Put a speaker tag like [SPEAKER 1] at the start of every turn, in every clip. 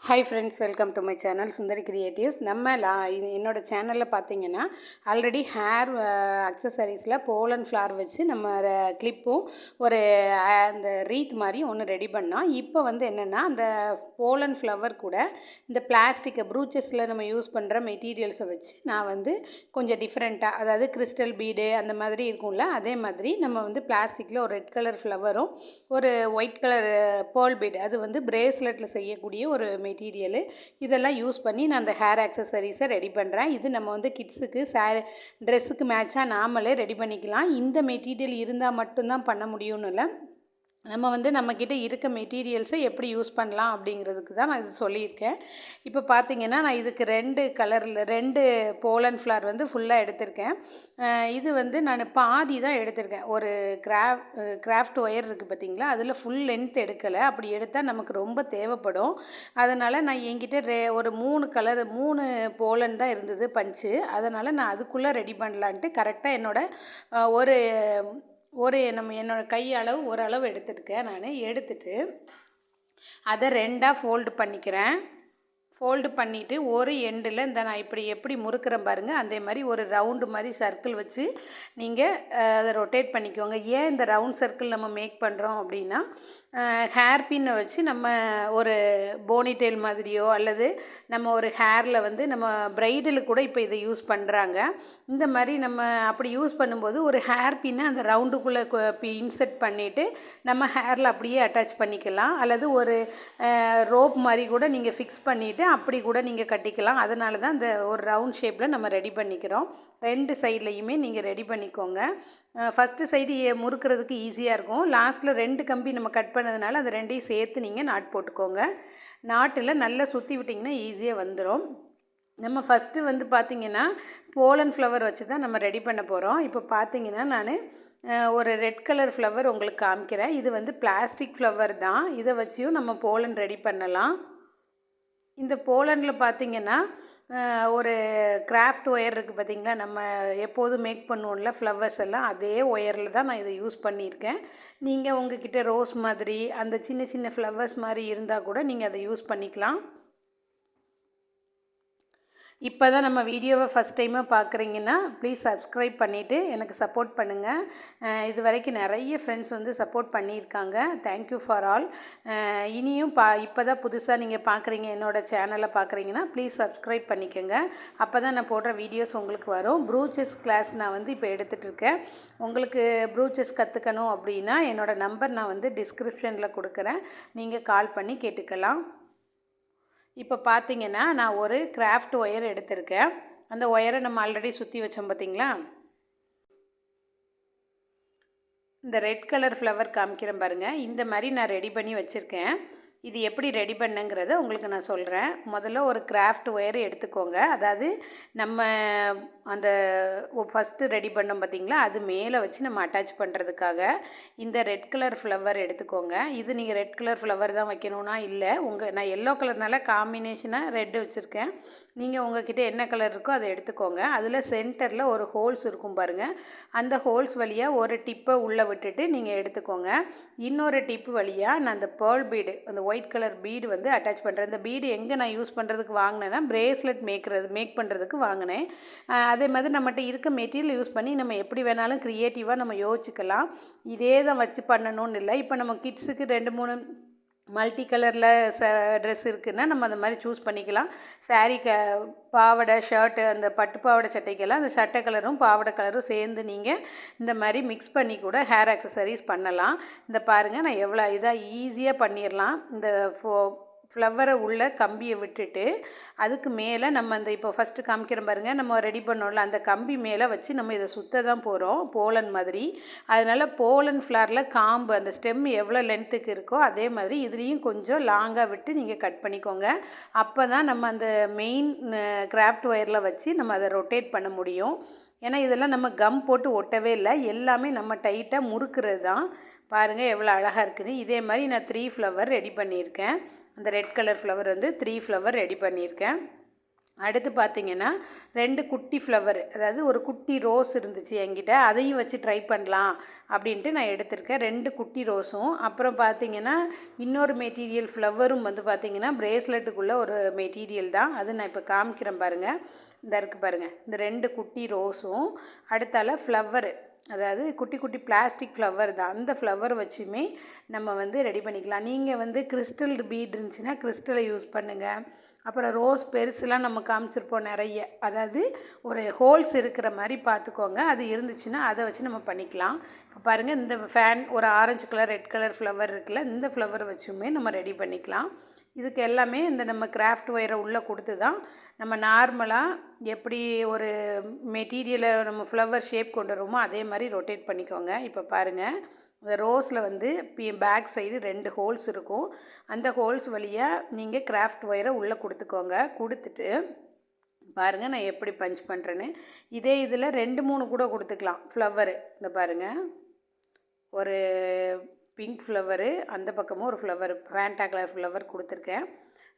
[SPEAKER 1] Hi friends, welcome to my channel Sundari creatives. என்னோட சேனலில் பார்த்தீங்கன்னா ஆல்ரெடி ஹேர் அக்சசரிஸில் போலன் ஃப்ளார் வச்சு நம்ம கிளிப்பும் ஒரு அந்த ரீத் மாதிரி ஒன்று ரெடி பண்ணோம். இப்போ வந்து என்னென்னா அந்த போலன் ஃப்ளவர் கூட இந்த பிளாஸ்டிக்கை ப்ரூச்சஸில் நம்ம யூஸ் பண்ணுற மெட்டீரியல்ஸை வச்சு நான் வந்து கொஞ்சம் டிஃப்ரெண்ட்டாக, அதாவது கிறிஸ்டல் பீடு அந்த மாதிரி இருக்கும்ல, அதே மாதிரி நம்ம வந்து பிளாஸ்டிக்கில் ஒரு ரெட் கலர் ஃப்ளவரும் ஒரு ஒயிட் கலர் பேர்ல் பீடு, அது வந்து பிரேஸ்லெட்டில் செய்யக்கூடிய ஒரு மெட்டீரியலு, இதெல்லாம் யூஸ் பண்ணி நான் அந்த ஹேர் ஆக்சசரிஸை ரெடி பண்ணுறேன். இது நம்ம வந்து கிட்ஸுக்கு ட்ரெஸ்ஸுக்கு மேட்சாக நாமளே ரெடி பண்ணிக்கலாம். இந்த மெட்டீரியல் இருந்தால் மட்டும்தான் பண்ண முடியும்னு இல்லை, நம்ம வந்து நம்மக்கிட்ட இருக்க மெட்டீரியல்ஸை எப்படி யூஸ் பண்ணலாம் அப்படிங்கிறதுக்கு தான் நான் இது சொல்லியிருக்கேன். இப்போ பார்த்தீங்கன்னா நான் இதுக்கு ரெண்டு போலன் ஃப்ளார் வந்து ஃபுல்லாக எடுத்திருக்கேன். இது வந்து நான் பாதி தான் எடுத்திருக்கேன். ஒரு கிராஃப்ட் ஒயர் இருக்குது பார்த்தீங்களா, அதில் ஃபுல் லென்த் எடுக்கலை. அப்படி எடுத்தால் நமக்கு ரொம்ப தேவைப்படும். அதனால் நான் என்கிட்ட ஒரு 3 போலன் தான் இருந்தது பஞ்சு. அதனால் நான் அதுக்குள்ளே ரெடி பண்ணலான்ட்டு கரெக்டாக என்னோடய கை அளவு ஓரளவு எடுத்துருக்கேன். நான் எடுத்துட்டு அதை 2ஆக ஃபோல்டு பண்ணிக்கிறேன். ஃபோல்டு பண்ணிவிட்டு ஒரு எண்டில் நான் இப்படி எப்படி முறுக்கிறேன் பாருங்கள், அதே மாதிரி ஒரு ரவுண்டு மாதிரி சர்க்கிள் வச்சு நீங்கள் அதை ரொட்டேட் பண்ணிக்கோங்க. ஏன் இந்த ரவுண்ட் சர்க்கிள் நம்ம மேக் பண்ணுறோம் அப்படின்னா, ஹேர் பின்னை வச்சு நம்ம ஒரு போனிடெயில் மாதிரியோ அல்லது நம்ம ஒரு ஹேரில் வந்து நம்ம ப்ரைடலுக்கு கூட இப்போ இதை யூஸ் பண்ணுறாங்க. இந்த மாதிரி நம்ம அப்படி யூஸ் பண்ணும்போது ஒரு ஹேர் பின்னை அந்த ரவுண்டுக்குள்ளே இன்செர்ட் பண்ணிவிட்டு நம்ம ஹேரில் அப்படியே அட்டாச் பண்ணிக்கலாம். அல்லது ஒரு ரோப் மாதிரி கூட நீங்கள் ஃபிக்ஸ் பண்ணிவிட்டு அப்படி கூட நீங்கள் கட்டிக்கலாம். அதனால தான் அந்த ஒரு ரவுண்ட் ஷேப்பில் நம்ம ரெடி பண்ணிக்கிறோம். 2 சைட்லையுமே நீங்கள் ரெடி பண்ணிக்கோங்க. ஃபஸ்ட்டு சைடு முறுக்கிறதுக்கு ஈஸியாக இருக்கும். லாஸ்ட்டில் 2 கம்பி நம்ம கட் பண்ணதுனால அந்த 2ஐயும் சேர்த்து நீங்கள் நாட் போட்டுக்கோங்க. நாட்டில் நல்லா சுற்றி விட்டிங்கன்னா ஈஸியாக வந்துடும். நம்ம ஃபஸ்ட்டு வந்து பார்த்திங்கன்னா போலன் ஃப்ளவர் வச்சு தான் நம்ம ரெடி பண்ண போகிறோம். இப்போ பார்த்திங்கன்னா நான் ஒரு ரெட் கலர் ஃப்ளவர் உங்களுக்கு காமிக்கிறேன். இது வந்து பிளாஸ்டிக் ஃப்ளவர் தான். இதை வச்சியும் நம்ம போலன் ரெடி பண்ணலாம். இந்த போலனில் பார்த்திங்கன்னா ஒரு கிராஃப்ட் ஒயர் இருக்குது பார்த்திங்களா, நம்ம எப்போதும் மேக் பண்ணுவோம்ல ஃப்ளவர்ஸ் எல்லாம், அதே ஒயரில் தான் நான் இதை யூஸ் பண்ணியிருக்கேன். நீங்கள் உங்ககிட்ட ரோஸ் மாதிரி அந்த சின்ன சின்ன ஃப்ளவர்ஸ் மாதிரி இருந்தால் கூட நீங்கள் அதை யூஸ் பண்ணிக்கலாம். இப்போ தான் நம்ம வீடியோவை ஃபஸ்ட் டைமாக பார்க்குறீங்கன்னா ப்ளீஸ் சப்ஸ்கிரைப் பண்ணிவிட்டு எனக்கு சப்போர்ட் பண்ணுங்கள். இது வரைக்கும் நிறைய ஃப்ரெண்ட்ஸ் வந்து சப்போர்ட் பண்ணியிருக்காங்க. Thank you for all. இனியும் இப்போ தான் புதுசாக நீங்கள் பார்க்குறீங்க, என்னோடய சேனலை பார்க்குறீங்கன்னா ப்ளீஸ் சப்ஸ்கிரைப் பண்ணிக்கோங்க. அப்போ தான் நான் போடுற வீடியோஸ் உங்களுக்கு வரும். ப்ரூச்சஸ் கிளாஸ் நான் வந்து இப்போ எடுத்துகிட்ருக்கேன். உங்களுக்கு ப்ரூச்சஸ் கற்றுக்கணும் அப்படின்னா என்னோடய நம்பர் நான் வந்து டிஸ்கிரிப்ஷனில் கொடுக்குறேன், நீங்கள் கால் பண்ணி கேட்டுக்கலாம். இப்போ பார்த்திங்கன்னா நான் ஒரு கிராஃப்ட் ஒயர் எடுத்திருக்கேன். அந்த ஒயரை நம்ம ஆல்ரெடி சுற்றி வச்சோம் பார்த்திங்களா, இந்த ரெட் கலர் ஃப்ளவர் காமிக்கிறேன் பாருங்கள். இந்த மாதிரி நான் ரெடி பண்ணி வச்சுருக்கேன். இது எப்படி ரெடி பண்ணுங்கிறத உங்களுக்கு நான் சொல்கிறேன். முதல்ல ஒரு கிராஃப்ட் ஒயர் எடுத்துக்கோங்க. அதாவது நம்ம அந்த ஃபஸ்ட்டு ரெடி பண்ணோம் பார்த்திங்களா, அது மேலே வச்சு நம்ம அட்டாச் பண்ணுறதுக்காக இந்த ரெட் கலர் ஃப்ளவர் எடுத்துக்கோங்க. இது நீங்கள் ரெட் கலர் ஃப்ளவர் தான் வைக்கணும்னா இல்லை, நான் எல்லோ கலர்னால காம்பினேஷனாக ரெட்டு வச்சுருக்கேன். நீங்கள் உங்கள்கிட்ட என்ன கலர் இருக்கோ அதை எடுத்துக்கோங்க. அதில் சென்டரில் ஒரு ஹோல்ஸ் இருக்கும் பாருங்கள், அந்த ஹோல்ஸ் வழியாக ஒரு டிப்பை உள்ளே விட்டுட்டு நீங்கள் எடுத்துக்கோங்க. இன்னொரு டிப்பு வழியாக நான் அந்த பேர்ல் பீடு, அந்த ஒயிட் கலர் பீடு வந்து அட்டாச் பண்ணுறேன். இந்த பீடு எங்கே நான் யூஸ் பண்ணுறதுக்கு வாங்கினேன்னா பிரேஸ்லெட் மேக் பண்ணுறதுக்கு வாங்கினேன். அதே மாதிரி நம்மகிட்ட இருக்க மெட்டீரியல் யூஸ் பண்ணி நம்ம எப்படி வேணாலும் க்ரியேட்டிவாக நம்ம யோசிச்சுக்கலாம். இதே தான் வச்சு பண்ணணும்னு இல்லை. இப்போ நம்ம கிட்ஸுக்கு 2-3 மல்டி கலரில் ட்ரெஸ் இருக்குதுன்னா நம்ம அந்த மாதிரி சூஸ் பண்ணிக்கலாம். சாரீ பாவாடை ஷர்ட்டு, அந்த பட்டு பாவாடை சட்டைக்கெல்லாம் அந்த சட்டை கலரும் பாவாடை கலரும் சேர்ந்து நீங்கள் இந்த மாதிரி மிக்ஸ் பண்ணி கூட ஹேர் ஆக்சசரிஸ் பண்ணலாம். இந்த பாருங்கள், நான் எவ்வளோ இதாக ஈஸியாக பண்ணிடலாம். இந்த ஃப்ளவரை உள்ள கம்பியை விட்டுட்டு அதுக்கு மேலே நம்ம அந்த இப்போ ஃபஸ்ட்டு காமிக்கிறோம் பாருங்கள், நம்ம ரெடி பண்ணோம்ல அந்த கம்பி மேலே வச்சு நம்ம இதை சுற்ற தான் போகிறோம் போலன் மாதிரி. அதனால் போலன் ஃப்ளாரில் காம்பு அந்த ஸ்டெம் எவ்வளோ லென்த்துக்கு இருக்கோ அதே மாதிரி இதுலேயும் கொஞ்சம் லாங்காக விட்டு நீங்கள் கட் பண்ணிக்கோங்க. அப்போ தான் நம்ம அந்த மெயின் கிராஃப்ட் ஒயரில் வச்சு நம்ம அதை ரொட்டேட் பண்ண முடியும். ஏன்னா இதெல்லாம் நம்ம கம் போட்டு ஒட்டவே இல்லை, எல்லாமே நம்ம டைட்டாக முறுக்கிறது தான். பாருங்கள் எவ்வளோ அழகாக இருக்குது. இதே மாதிரி நான் 3 ஃப்ளவர் ரெடி பண்ணியிருக்கேன். அந்த ரெட் கலர் ஃப்ளவர் வந்து 3 ஃப்ளவர் ரெடி பண்ணியிருக்கேன். அடுத்து பார்த்திங்கன்னா 2 குட்டி ஃப்ளவர், அதாவது ஒரு குட்டி ரோஸ் இருந்துச்சு என்கிட்ட, அதையும் வச்சு ட்ரை பண்ணலாம் அப்படின்ட்டு நான் எடுத்திருக்கேன். 2 குட்டி ரோஸும், அப்புறம் பார்த்திங்கன்னா இன்னொரு மெட்டீரியல் ஃப்ளவரும் வந்து பார்த்திங்கன்னா பிரேஸ்லெட்டுக்குள்ளே ஒரு மெட்டீரியல் தான், அது நான் இப்போ காமிக்கிறேன் பாருங்கள். இந்த இருக்குது பாருங்கள், இந்த 2 குட்டி ரோஸும் அடுத்தால ஃப்ளவரு, அதாவது குட்டி குட்டி பிளாஸ்டிக் ஃப்ளவர் தான், அந்த ஃப்ளவர் வச்சுமே நம்ம வந்து ரெடி பண்ணிக்கலாம். நீங்கள் வந்து கிறிஸ்டல் பீட் இருந்துச்சுன்னா கிறிஸ்டலை யூஸ் பண்ணுங்கள். அப்புறம் ரோஸ் பெருசுலாம் நம்ம காமிச்சிருப்போம் நிறைய, அதாவது ஒரு ஹோல்ஸ் இருக்கிற மாதிரி பார்த்துக்கோங்க, அது இருந்துச்சுன்னா அதை வச்சு நம்ம பண்ணிக்கலாம். இப்போ பாருங்கள், இந்த ஃபேன் ஒரு orange colour red colour flower இருக்குல்ல, இந்த ஃப்ளவர் வச்சுமே நம்ம ரெடி பண்ணிக்கலாம். இதுக்கு எல்லாமே இந்த நம்ம கிராஃப்ட் ஒயரை உள்ளே கொடுத்து தான் நம்ம நார்மலாக எப்படி ஒரு மெட்டீரியலை நம்ம ஃப்ளவர் ஷேப் கொண்டு வருவோமோ அதே மாதிரி ரொட்டேட் பண்ணிக்கோங்க. இப்போ பாருங்கள், இந்த ரோஸில் வந்து பேக் சைடு 2 ஹோல்ஸ் இருக்கும், அந்த ஹோல்ஸ் வழியாக நீங்கள் கிராஃப்ட் ஒயரை உள்ளே கொடுத்துக்கோங்க. கொடுத்துட்டு பாருங்கள் நான் எப்படி பஞ்ச் பண்ணுறேன்னு. இதே இதில் 2-3 கூட கொடுத்துக்கலாம் ஃப்ளவரு. இந்த பாருங்கள், ஒரு பிங்க் ஃப்ளவரு, அந்த பக்கமும் ஒரு ஃப்ளவர் ஃபேண்டா கலர் ஃப்ளவர் கொடுத்துருக்கேன்.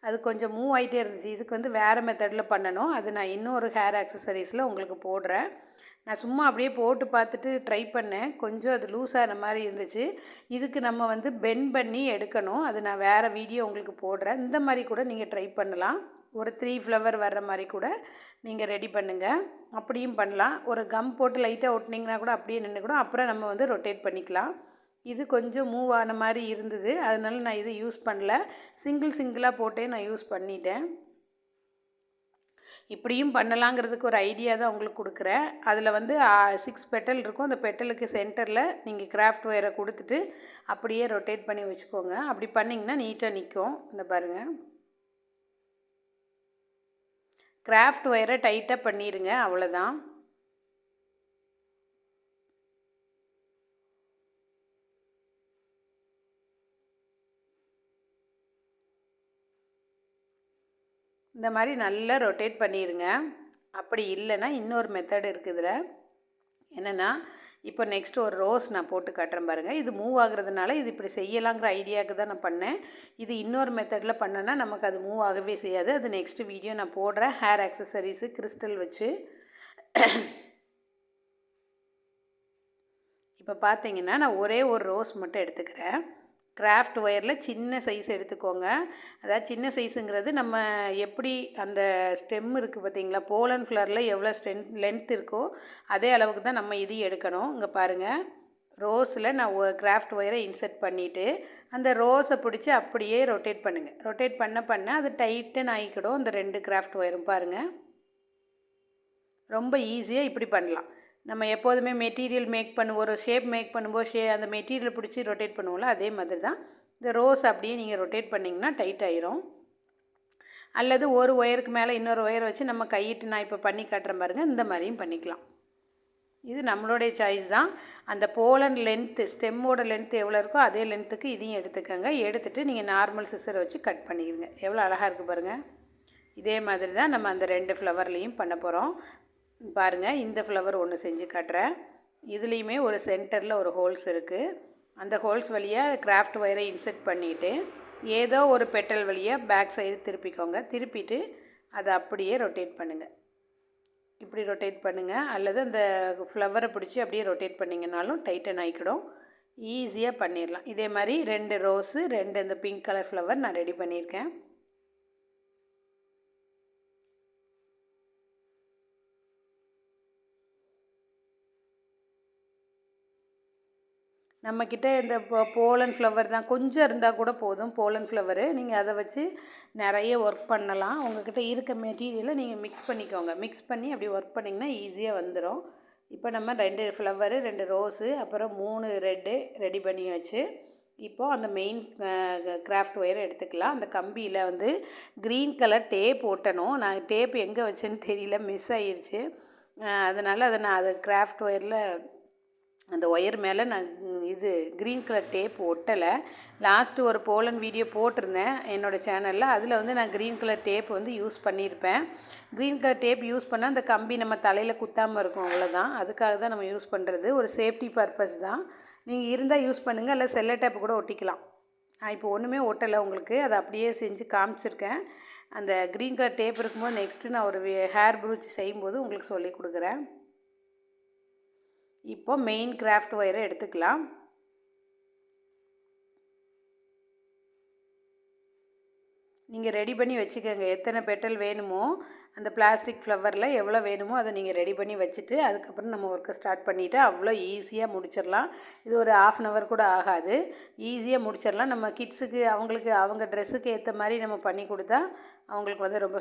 [SPEAKER 1] அது கொஞ்சம் மூவ் ஆகிட்டே இருந்துச்சு, இதுக்கு வந்து வேறு மெத்தடில் பண்ணணும், அது நான் இன்னொரு ஹேர் ஆக்சசரிஸில் உங்களுக்கு போடுறேன். நான் சும்மா அப்படியே போட்டு பார்த்துட்டு ட்ரை பண்ணேன், கொஞ்சம் அது லூஸ் ஆகிற மாதிரி இருந்துச்சு. இதுக்கு நம்ம வந்து பெண்ட் பண்ணி எடுக்கணும், அது நான் வேறு வீடியோ உங்களுக்கு போடுறேன். இந்த மாதிரி கூட நீங்கள் ட்ரை பண்ணலாம், ஒரு 3 ஃப்ளவர் வர்ற மாதிரி கூட நீங்கள் ரெடி பண்ணுங்கள். அப்படியும் பண்ணலாம், ஒரு கம் போட்டு லைட்டாக ஒட்டினீங்கன்னா கூட அப்படியே நின்று கூட அப்புறம் நம்ம வந்து ரொட்டேட் பண்ணிக்கலாம். இது கொஞ்சம் மூவ் ஆன மாதிரி இருந்தது, அதனால நான் இது யூஸ் பண்ணல, சிங்கிளாக போட்டே நான் யூஸ் பண்ணிட்டேன். இப்படியும் பண்ணலாங்கிறதுக்கு ஒரு ஐடியா தான் உங்களுக்கு கொடுக்குறேன். அதில் வந்து 6 பெட்டல் இருக்கும், அந்த பெட்டலுக்கு சென்டரில் நீங்கள் கிராஃப்ட் ஒயரை கொடுத்துட்டு அப்படியே ரொட்டேட் பண்ணி வச்சுக்கோங்க. அப்படி பண்ணிங்கன்னா நீட்டாக நிற்கும். இந்த பாருங்கள், கிராஃப்ட் ஒயரை டைட்டாக பண்ணிடுங்க, அவ்வளோதான். இந்த மாதிரி நல்லா ரொட்டேட் பண்ணிடுங்க. அப்படி இல்லைன்னா இன்னொரு மெத்தட் இருக்குதுல, என்னென்னா இப்போ நெக்ஸ்ட் ஒரு ரோஸ் நான் போட்டு காட்டுறேன் பாருங்கள். இது மூவ் ஆகுறதுனால இது இப்படி செய்யலாங்கிற ஐடியாவுக்கு தான் நான் பண்ணேன். இது இன்னொரு மெத்தடில் பண்ணேன்னா நமக்கு அது மூவ் ஆகவே செய்யாது. அது நெக்ஸ்ட் வீடியோ நான் போடுறேன், ஹேர் ஆக்சசரிஸு கிறிஸ்டல் வச்சு. இப்போ பார்த்தீங்கன்னா நான் ஒரே ஒரு ரோஸ் மட்டும் எடுத்துக்கிறேன். கிராஃப்ட் ஒயரில் சின்ன சைஸ் எடுத்துக்கோங்க, அதாவது சின்ன சைஸுங்கிறது நம்ம எப்படி அந்த ஸ்டெம் இருக்குது பார்த்தீங்களா, போலன் ஃப்ளவரில் எவ்வளோ லென்த் இருக்கோ அதே அளவுக்கு தான் நம்ம இதையும் எடுக்கணும். இங்கே பாருங்கள், ரோஸில் நான் கிராஃப்ட் ஒயரை இன்சர்ட் பண்ணிவிட்டு அந்த ரோஸை பிடிச்சி அப்படியே ரொட்டேட் பண்ணுங்கள். ரொட்டேட் பண்ண அது டைட்டன் ஆகிக்கிடும் இந்த 2 கிராஃப்ட் ஒயரும். பாருங்கள், ரொம்ப ஈஸியாக இப்படி பண்ணலாம். நம்ம எப்போதுமே மெட்டீரியல் மேக் பண்ணுவோம், ஒரு ஷேப் மேக் பண்ணும்போது அந்த மெட்டீரியல் பிடிச்சி ரொட்டேட் பண்ணுவோம்ல, அதே மாதிரி தான் இந்த ரோஸ் அப்படியே நீங்கள் ரொட்டேட் பண்ணிங்கன்னா டைட் ஆயிரும். அல்லது ஒரு ஒயருக்கு மேலே இன்னொரு ஒயர் வச்சு நம்ம கையிட்டு நான் இப்போ பண்ணி காட்டுறேன் பாருங்கள், இந்த மாதிரியும் பண்ணிக்கலாம். இது நம்மளுடைய சாய்ஸ் தான். அந்த போலன் லென்த்து, ஸ்டெம்மோட லென்த்து எவ்வளோ இருக்கோ அதே லென்த்துக்கு இதையும் எடுத்துக்கோங்க. எடுத்துகிட்டு நீங்கள் நார்மல் சிசரை வச்சு கட் பண்ணிடுங்க. எவ்வளோ அழகாக இருக்குது பாருங்கள். இதே மாதிரி தான் நம்ம அந்த 2 ஃப்ளவர்லேயும் பண்ண போகிறோம். பாருங்கள், இந்த ஃப்ளவர் ஒன்று செஞ்சு காட்டுறேன். இதுலேயுமே ஒரு சென்டரில் ஒரு ஹோல்ஸ் இருக்குது, அந்த ஹோல்ஸ் வழியாக கிராஃப்ட் ஒயரை இன்சர்ட் பண்ணிவிட்டு ஏதோ ஒரு பெட்டல் வழியாக பேக் சைடு திருப்பிக்கோங்க. திருப்பிட்டு அதை அப்படியே ரொட்டேட் பண்ணுங்கள். இப்படி ரொட்டேட் பண்ணுங்கள், அல்லது அந்த ஃப்ளவரை பிடிச்சி அப்படியே ரொட்டேட் பண்ணிங்கனாலும் டைட்டன் ஆகிக்கிடும். ஈஸியாக பண்ணிடலாம். இதே மாதிரி 2 ரோஸு 2 இந்த பிங்க் கலர் ஃப்ளவர் நான் ரெடி பண்ணியிருக்கேன். நம்மக்கிட்ட இந்த போலன் ஃப்ளவர் தான் கொஞ்சம் இருந்தால் கூட போதும், போலன் ஃப்ளவரு. நீங்கள் அதை வச்சு நிறைய ஒர்க் பண்ணலாம். உங்கள்கிட்ட இருக்க மெட்டீரியலை நீங்கள் மிக்ஸ் பண்ணிக்கோங்க. மிக்ஸ் பண்ணி அப்படி ஒர்க் பண்ணிங்கன்னா ஈஸியாக வந்துடும். இப்போ நம்ம 2 ஃப்ளவரு 2 ரோஸு அப்புறம் 3 ரெட்டு ரெடி பண்ணியாச்சு. இப்போது அந்த மெயின் கிராஃப்ட் ஒயரை எடுத்துக்கலாம். அந்த கம்பியில் வந்து க்ரீன் கலர் டேப் ஒட்டணும். நான் டேப் எங்கே வச்சேன்னு தெரியல, மிஸ் ஆகிருச்சு. அதனால் அதை கிராஃப்ட் ஒயரில் அந்த ஒயர் மேலே நான் இது க்ரீன் கலர் டேப் ஒட்டலை. லாஸ்ட்டு ஒரு போலன் வீடியோ போட்டிருந்தேன் என்னோடய சேனலில், அதில் வந்து நான் க்ரீன் கலர் டேப் வந்து யூஸ் பண்ணியிருப்பேன். க்ரீன் கலர் டேப் யூஸ் பண்ணால் அந்த கம்பி நம்ம தலையில் குத்தாமல் இருக்கும், அவ்வளோதான். அதுக்காக தான் நம்ம யூஸ் பண்ணுறது, ஒரு சேஃப்டி பர்பஸ் தான். நீங்கள் இருந்தால் யூஸ் பண்ணுங்கள், இல்லை செல்லோ டேப்பு கூட ஒட்டிக்கலாம். நான் இப்போ ஒன்றுமே ஒட்டலை உங்களுக்கு, அதை அப்படியே செஞ்சு காமிச்சிருக்கேன். அந்த க்ரீன் கலர் டேப் இருக்கும்போது நெக்ஸ்ட்டு நான் ஒரு ஹேர் ப்ரூச் செய்யும்போது உங்களுக்கு சொல்லி கொடுக்குறேன். இப்போ மெயின் கிராஃப்ட் ஒயரை எடுத்துக்கலாம். நீங்கள் ரெடி பண்ணி வச்சுக்கோங்க. எத்தனை பெட்டல் வேணுமோ அந்த பிளாஸ்டிக் ஃப்ளவரில் எவ்வளோ வேணுமோ அதை நீங்கள் ரெடி பண்ணி வச்சுட்டு அதுக்கப்புறம் நம்ம ஒர்க்கை ஸ்டார்ட் பண்ணிவிட்டு அவ்வளோ ஈஸியாக முடிச்சிடலாம். இது ஒரு 1/2 அன் ஹவர் கூட ஆகாது. ஈஸியாக முடிச்சிடலாம். நம்ம கிட்ஸுக்கு அவங்களுக்கு அவங்க ட்ரெஸ்ஸுக்கு ஏற்ற மாதிரி நம்ம பண்ணி கொடுத்தா அவங்களுக்கு வந்து ரொம்ப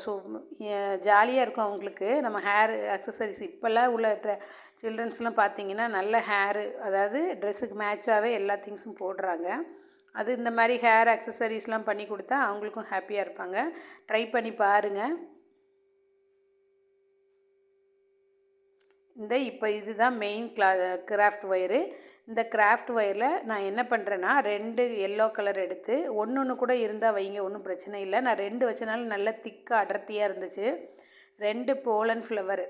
[SPEAKER 1] ஜாலியாக இருக்கும். அவங்களுக்கு நம்ம ஹேர் அக்சசரிஸ் இப்போல்லாம் உள்ள சில்ட்ரன்ஸ்லாம் பார்த்திங்கன்னா நல்ல ஹேரு, அதாவது ட்ரெஸ்ஸுக்கு மேட்சாகவே எல்லா திங்ஸும் போடுறாங்க. அது இந்த மாதிரி ஹேர் அக்சசரிஸ்லாம் பண்ணி கொடுத்தா அவங்களுக்கும் ஹாப்பியாக இருப்பாங்க. ட்ரை பண்ணி பாருங்கள். இப்போ இதுதான் மெயின் கிராஃப்ட் ஒயரு. இந்த கிராஃப்ட் ஒயரில் நான் என்ன பண்ணுறேன்னா 2 எல்லோ கலர் எடுத்து ஒன்று கூட இருந்தால் வைங்க, ஒன்றும் பிரச்சனை இல்லை. நான் 2 வச்சனால நல்ல திக்காக அடர்த்தியாக இருந்துச்சு. 2 போலன் ஃப்ளவர்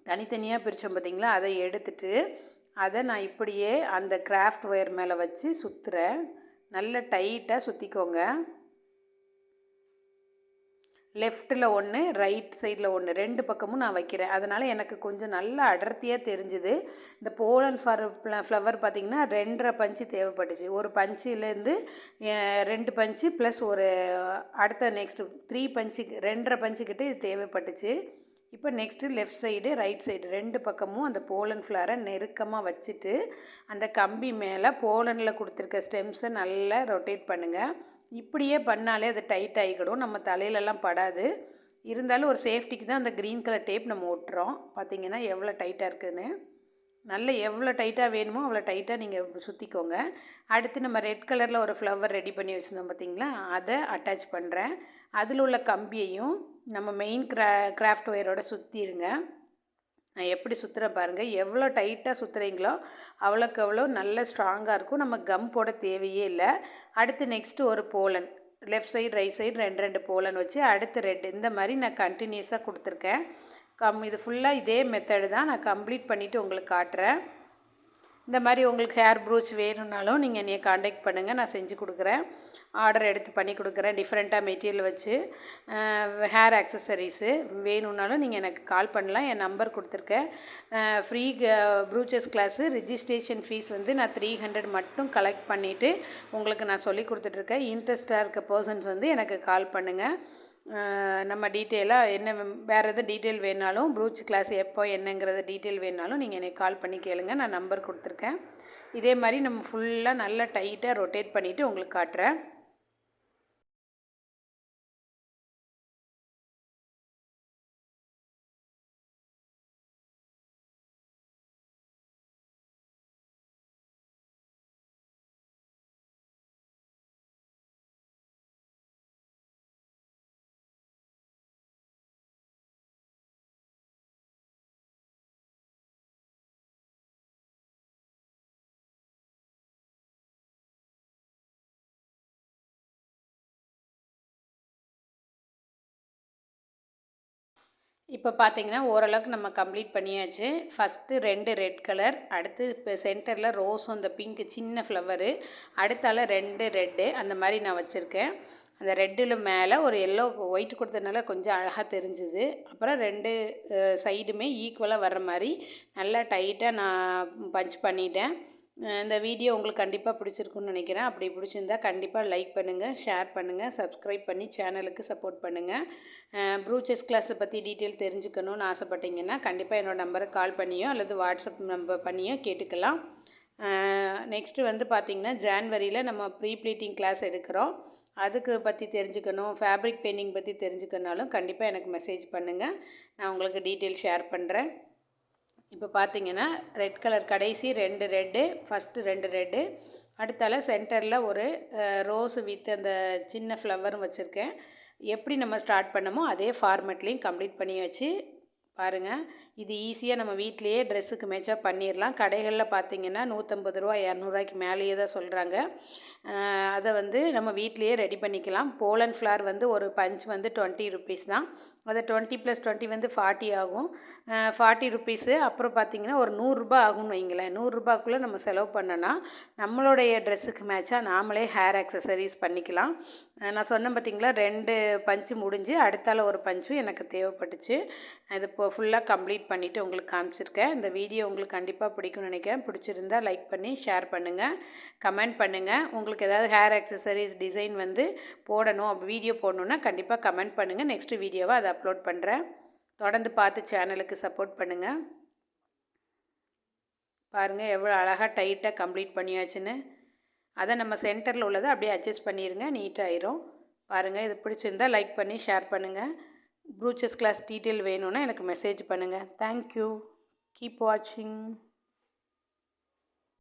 [SPEAKER 1] தனித்தனியாக பிரித்தோம் பார்த்திங்களா, அதை எடுத்துட்டு அதை நான் இப்படியே அந்த கிராஃப்ட் ஒயர் மேலே வச்சு சுற்றுறேன். நல்ல டைட்டாக சுற்றிக்கோங்க. லெஃப்ட்டில் ஒன்று, ரைட் சைடில் ஒன்று, 2 பக்கமும் நான் வைக்கிறேன். அதனால் எனக்கு கொஞ்சம் நல்ல அடர்த்தியாக தெரிஞ்சுது. இந்த போலன் ஃப்ளவர் பார்த்திங்கன்னா 2.5 பஞ்சு தேவைப்பட்டுச்சு. ஒரு பஞ்சுலேருந்து 2 பஞ்சு ப்ளஸ் ஒரு அடுத்த நெக்ஸ்ட்டு 3 பஞ்சுக்கு 2.5 பஞ்சுக்கிட்ட இது தேவைப்பட்டுச்சு. இப்போ next left side right side 2 பக்கமும் அந்த போலன் ஃப்ளவரை நெருக்கமாக வச்சுட்டு அந்த கம்பி மேலே போலனில் கொடுத்துருக்க ஸ்டெம்ஸை நல்லா ரொட்டேட் பண்ணுங்கள். இப்படியே பண்ணாலே அது டைட் ஆகிக்கிடும், நம்ம தலையிலலாம் படாது. இருந்தாலும் ஒரு சேஃப்டிக்கு தான் அந்த க்ரீன் கலர் டேப் நம்ம ஒட்டுறோம். பார்த்திங்கன்னா எவ்வளோ டைட்டாக இருக்குதுன்னு. எவ்வளோ டைட்டாக வேணுமோ அவ்வளோ டைட்டாக நீங்கள் சுற்றிக்கோங்க. அடுத்து நம்ம ரெட் கலரில் ஒரு ஃப்ளவர் ரெடி பண்ணி வச்சுருந்தோம் பார்த்திங்களா, அதை அட்டாச் பண்ணுறேன். அதில் உள்ள கம்பியையும் நம்ம மெயின் கிராஃப்ட் ஒயரோட சுற்றிடுங்க. நான் எப்படி சுற்றுறேன் பாருங்கள். எவ்வளோ டைட்டாக சுற்றுறீங்களோ அவ்வளோக்கு அவ்வளோ நல்ல ஸ்ட்ராங்காக இருக்கும். நம்ம கம் போட தேவையே இல்லை. அடுத்து நெக்ஸ்ட்டு ஒரு போலன், லெஃப்ட் சைடு ரைட் சைடு 2 போலன் வச்சு அடுத்து ரெட், இந்த மாதிரி நான் கண்டினியூஸாக கொடுத்துருக்கேன். இது ஃபுல்லாக இதே மெத்தடு தான். நான் கம்ப்ளீட் பண்ணிவிட்டு உங்களுக்கு காட்டுறேன். இந்த மாதிரி உங்களுக்கு ஹேர் ப்ரூச் வேணும்னாலும் நீங்கள் என்னையை காண்டாக்ட் பண்ணுங்கள், நான் செஞ்சு கொடுக்குறேன். ஆர்டர் எடுத்து பண்ணி கொடுக்குறேன். டிஃப்ரெண்ட்டாக மெட்டீரியல் வச்சு ஹேர் அக்சசரிஸு வேணும்னாலும் நீங்கள் எனக்கு கால் பண்ணலாம். என் நம்பர் கொடுத்துருக்கேன். ஃப்ரீ ப்ரூச்சஸ் கிளாஸு ரிஜிஸ்ட்ரேஷன் ஃபீஸ் வந்து நான் 300 மட்டும் கலெக்ட் பண்ணிவிட்டு உங்களுக்கு நான் சொல்லி கொடுத்துட்ருக்கேன். இன்ட்ரெஸ்ட்டாக இருக்க பர்சன்ஸ் வந்து எனக்கு கால் பண்ணுங்கள். நம்ம டீட்டெயிலாக என்ன வேறு எதுவும் டீட்டெயில் வேணாலும், ப்ரூச் கிளாஸ் எப்போ என்னங்கிறது டீட்டெயில் வேணாலும் நீங்கள் எனக்கு கால் பண்ணி கேளுங்க. நான் நம்பர் கொடுத்துருக்கேன். இதே மாதிரி நம்ம ஃபுல்லாக நல்லா டைட்டாக ரொட்டேட் பண்ணிவிட்டு உங்களுக்கு காட்டுறேன். இப்போ பார்த்தீங்கன்னா ஓரளவுக்கு நம்ம கம்ப்ளீட் பண்ணியாச்சு. ஃபஸ்ட்டு 2 ரெட் கலர், அடுத்து இப்போ சென்டரில் ரோஸும் அந்த பிங்க் சின்ன ஃப்ளவரு, அடுத்தால 2 ரெட்டு, அந்த மாதிரி நான் வச்சுருக்கேன். அந்த ரெட்டில் மேலே ஒரு எல்லோ ஒயிட் கொடுத்ததுனால கொஞ்சம் அழகாக தெரிஞ்சுது. அப்புறம் 2 சைடுமே ஈக்குவலாக வர்ற மாதிரி நல்லா டைட்டாக நான் பஞ்ச் பண்ணிட்டேன். இந்த வீடியோ உங்களுக்கு கண்டிப்பாக பிடிச்சிருக்குன்னு நினைக்கிறேன். அப்படி பிடிச்சிருந்தா கண்டிப்பாக லைக் பண்ணுங்கள், ஷேர் பண்ணுங்கள், சப்ஸ்கிரைப் பண்ணி சேனலுக்கு சப்போர்ட் பண்ணுங்கள். ப்ரூச்சஸ் கிளாஸை பற்றி டீட்டெயில் தெரிஞ்சுக்கணுன்னு ஆசைப்பட்டீங்கன்னா கண்டிப்பாக என்னோடய நம்பருக்கு கால் பண்ணியோ அல்லது வாட்ஸ்அப் நம்பர் பண்ணியோ கேட்டுக்கலாம். நெக்ஸ்ட்டு வந்து பார்த்திங்கன்னா ஜான்வரியில் நம்ம ப்ரீ ப்ளீட்டிங் கிளாஸ் எடுக்கிறோம். அதுக்கு பற்றி தெரிஞ்சுக்கணும், ஃபேப்ரிக் பெயிண்டிங் பற்றி தெரிஞ்சுக்கணுனாலும் கண்டிப்பாக எனக்கு மெசேஜ் பண்ணுங்கள். நான் உங்களுக்கு டீட்டெயில் ஷேர் பண்ணுறேன். இப்போ பார்த்தீங்கன்னா ரெட் கலர் கடைசி 2 ரெட்டு, ஃபஸ்ட்டு 2 ரெட்டு, அடுத்தால சென்டரில் ஒரு ரோஸு வித் அந்த சின்ன ஃப்ளவரும் வச்சுருக்கேன். எப்படி நம்ம ஸ்டார்ட் பண்ணமோ அதே ஃபார்மேட்லேயும் கம்ப்ளீட் பண்ணியாச்சு. பாருங்கள், இது ஈஸியாக நம்ம வீட்டிலையே ட்ரெஸ்ஸுக்கு மேட்சாக பண்ணிடலாம். கடைகளில் பார்த்தீங்கன்னா ₹150 ₹200 மேலேயே தான் சொல்கிறாங்க. அதை வந்து நம்ம வீட்டிலையே ரெடி பண்ணிக்கலாம். போலன் ஃப்ளார் வந்து ஒரு பஞ்ச் வந்து ₹20 தான். அதை 20 + 20 வந்து 40 ஆகும். ₹40. அப்புறம் பார்த்தீங்கன்னா ஒரு ₹100 ஆகும்னு வைங்களேன். ₹100க்குள்ளே நம்ம செலவு பண்ணோன்னா நம்மளுடைய ட்ரெஸ்ஸுக்கு மேட்சாக நாமளே ஹேர் ஆக்சசரிஸ் பண்ணிக்கலாம். நான் சொன்னேன் பார்த்தீங்களா, 2 பஞ்சு முடிஞ்சு அடுத்தால ஒரு பஞ்சும் எனக்கு தேவைப்பட்டுச்சு. இது இப்போ ஃபுல்லாக கம்ப்ளீட் பண்ணிவிட்டு உங்களுக்கு காமிச்சிருக்கேன். இந்த வீடியோ உங்களுக்கு கண்டிப்பாக பிடிக்கும்னு நினைக்கிறேன். பிடிச்சிருந்தா லைக் பண்ணி ஷேர் பண்ணுங்கள், கமெண்ட் பண்ணுங்கள். உங்களுக்கு ஏதாவது ஹேர் ஆக்சசரிஸ் டிசைன் வந்து போடணும், வீடியோ போடணுன்னா கண்டிப்பாக கமெண்ட் பண்ணுங்கள். நெக்ஸ்ட்டு வீடியோவை அதை அப்லோட் பண்ணுறேன். தொடர்ந்து பார்த்து சேனலுக்கு சப்போர்ட் பண்ணுங்கள். பாருங்கள் எவ்வளோ அழகாக டைட்டாக கம்ப்ளீட் பண்ணியாச்சுன்னு. அதை நம்ம சென்டரில் உள்ளதை அப்படியே அட்ஜஸ்ட் பண்ணிடுங்க, நீட்டாகிடும். பாருங்கள், இது பிடிச்சிருந்தா லைக் பண்ணி ஷேர் பண்ணுங்கள். ப்ரூச்சஸ் கிளாஸ் டீட்டெயில் வேணும்னா எனக்கு மெசேஜ் பண்ணுங்கள். தேங்க்யூ. கீப் வாட்சிங்.